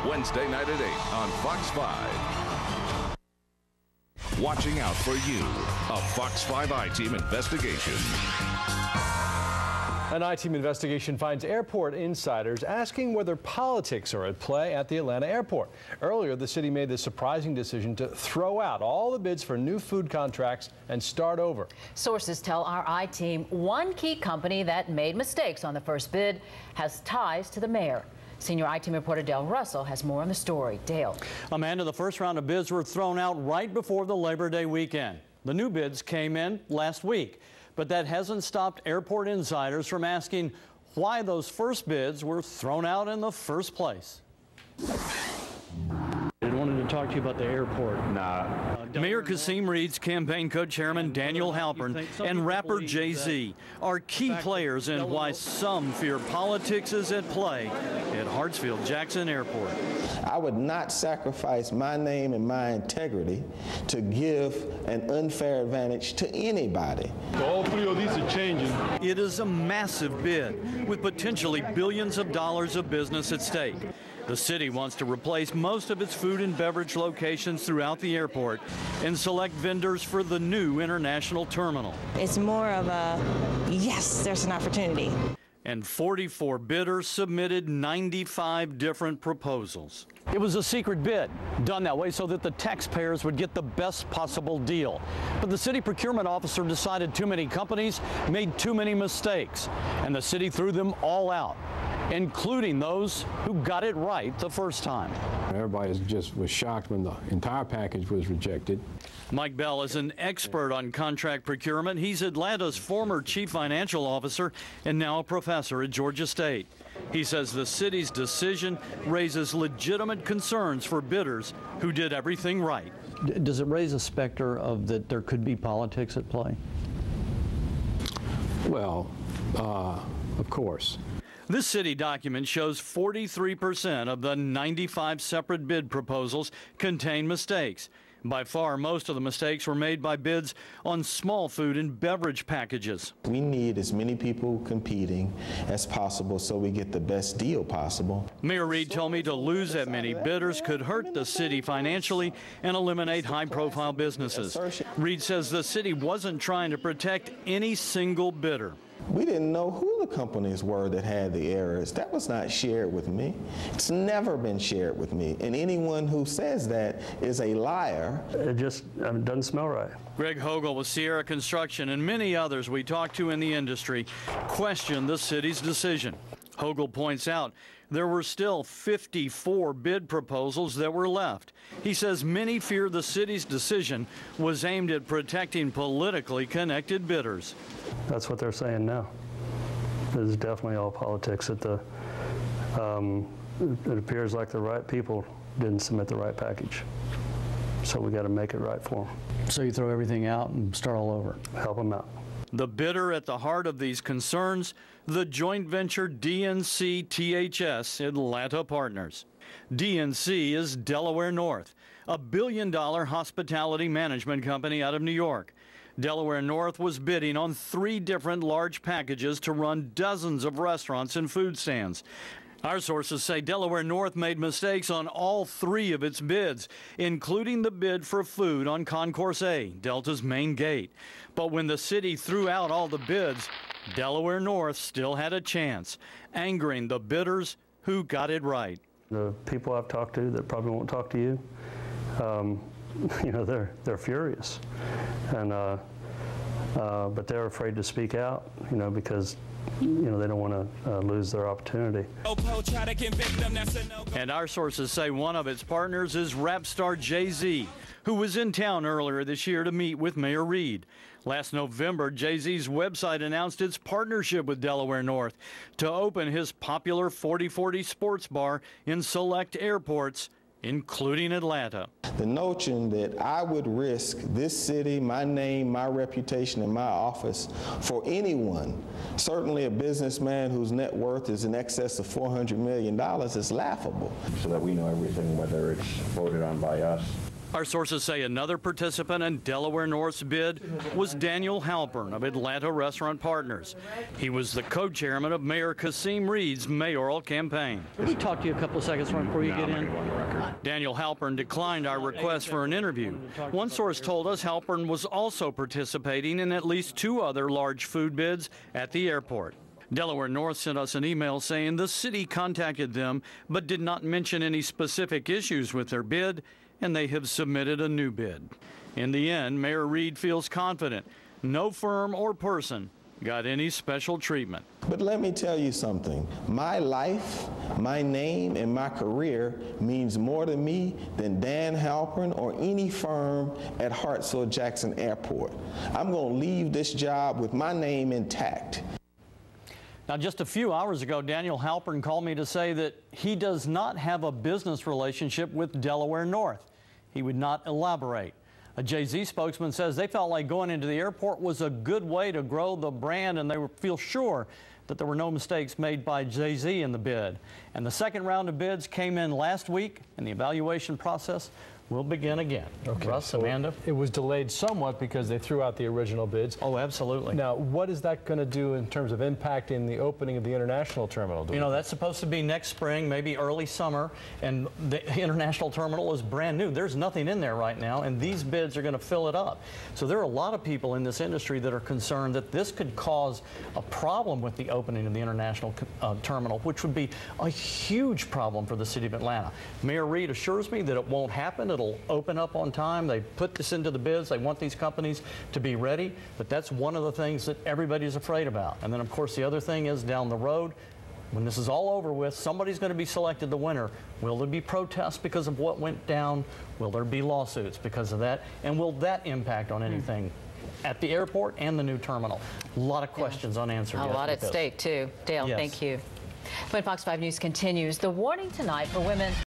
Wednesday night at 8 on Fox 5. Watching out for you, a Fox 5 I-Team investigation. An I-Team investigation finds airport insiders asking whether politics are at play at the Atlanta airport. Earlier, the city made the surprising decision to throw out all the bids for new food contracts and start over. Sources tell our I-Team one key company that made mistakes on the first bid has ties to the mayor. Senior I-Team reporter Dale Russell has more on the story. Dale. Amanda, the first round of bids were thrown out right before the Labor Day weekend. The new bids came in last week. But that hasn't stopped airport insiders from asking why those first bids were thrown out in the first place. I wanted to talk to you about the airport. Mayor Kasim Reed's campaign co-chairman Daniel Halpern and rapper Jay-Z are key players in why some fear politics is at play at Hartsfield-Jackson Airport. I would not sacrifice my name and my integrity to give an unfair advantage to anybody. All three of these are changing. It is a massive bid with potentially billions of dollars of business at stake. The city wants to replace most of its food and beverage locations throughout the airport and select vendors for the new international terminal. It's more of a, yes, there's an opportunity. And 44 bidders submitted 95 different proposals. It was a secret bid, done that way so that the taxpayers would get the best possible deal. But the city procurement officer decided too many companies made too many mistakes, and the city threw them all out, including those who got it right the first time. Everybody just was shocked when the entire package was rejected. Mike Bell is an expert on contract procurement. He's Atlanta's former chief financial officer and now a professor at Georgia State. He says the city's decision raises legitimate concerns for bidders who did everything right. Does it raise a specter of that there could be politics at play? Well, of course. This city document shows 43% of the 95 separate bid proposals contain mistakes. By far, most of the mistakes were made by bids on small food and beverage packages. We need as many people competing as possible so we get the best deal possible. Mayor Reed told me to lose that many bidders could hurt the city financially and eliminate high-profile businesses. Reed says the city wasn't trying to protect any single bidder. We didn't know who the companies were that had the errors. That was not shared with me. It's never been shared with me. And anyone who says that is a liar. It just doesn't smell right. Greg Hogle with Sierra Construction and many others we talked to in the industry question the city's decision. Hogle points out there were still 54 bid proposals that were left. He says many fear the city's decision was aimed at protecting politically connected bidders. That's what they're saying now. This is definitely all politics. It appears like the right people didn't submit the right package. So we got to make it right for them. So you throw everything out and start all over? Help them out. The bidder at the heart of these concerns, the joint venture DNC-THS Atlanta Partners. DNC is Delaware North, a billion-dollar hospitality management company out of New York. Delaware North was bidding on 3 different large packages to run dozens of restaurants and food stands. Our sources say Delaware North made mistakes on all 3 of its bids, including the bid for food on Concourse A, Delta's main gate. But when the city threw out all the bids, Delaware North still had a chance, angering the bidders who got it right. The people I've talked to that probably won't talk to you, you know, they're furious, and but they're afraid to speak out, you know, because you know they don't want to lose their opportunity. And our sources say one of its partners is rap star Jay-Z, who was in town earlier this year to meet with Mayor Reed. Last November, Jay-Z's website announced its partnership with Delaware North to open his popular 4040 sports bar in select airports, including Atlanta. The notion that I would risk this city, my name, my reputation, and my office for anyone, certainly a businessman whose net worth is in excess of $400 million, is laughable. So that we know everything, whether it's voted on by us Our sources say another participant in Delaware North's bid was Daniel Halpern of Atlanta Restaurant Partners. He was the co-chairman of Mayor Kasim Reed's mayoral campaign. Can we talk to you a couple of seconds before you get in? Daniel Halpern declined our request for an interview. One source told us Halpern was also participating in at least 2 other large food bids at the airport. Delaware North sent us an email saying the city contacted them but did not mention any specific issues with their bid, and they have submitted a new bid. In the end, Mayor Reed feels confident no firm or person got any special treatment. But let me tell you something. My life, my name, and my career means more to me than Dan Halpern or any firm at Hartsfield-Jackson Airport. I'm going to leave this job with my name intact. Now, just a few hours ago, Daniel Halpern called me to say that he does not have a business relationship with Delaware North. He would not elaborate. A Jay-Z spokesman says they felt like going into the airport was a good way to grow the brand, and they feel sure that there were no mistakes made by Jay-Z in the bid. And the second round of bids came in last week, and the evaluation process will begin again. Okay, Russ, so Amanda? it was delayed somewhat because they threw out the original bids. Oh, absolutely. Now, what is that going to do in terms of impacting the opening of the international terminal? You know, that's supposed to be next spring, maybe early summer, and the international terminal is brand new. There's nothing in there right now, and these bids are going to fill it up. So there are a lot of people in this industry that are concerned that this could cause a problem with the opening of the international terminal, which would be a huge problem for the city of Atlanta. Mayor Reed assures me that it won't happen. It'll open up on time. They put this into the bids. They want these companies to be ready, but that's one of the things that everybody's afraid about. And then, of course, the other thing is down the road, when this is all over with, somebody's going to be selected the winner. Will there be protests because of what went down? Will there be lawsuits because of that? And will that impact on anything at the airport and the new terminal? A lot of questions unanswered. A lot at stake, too. Dale, yes. Thank you. When Fox 5 News continues, the warning tonight for women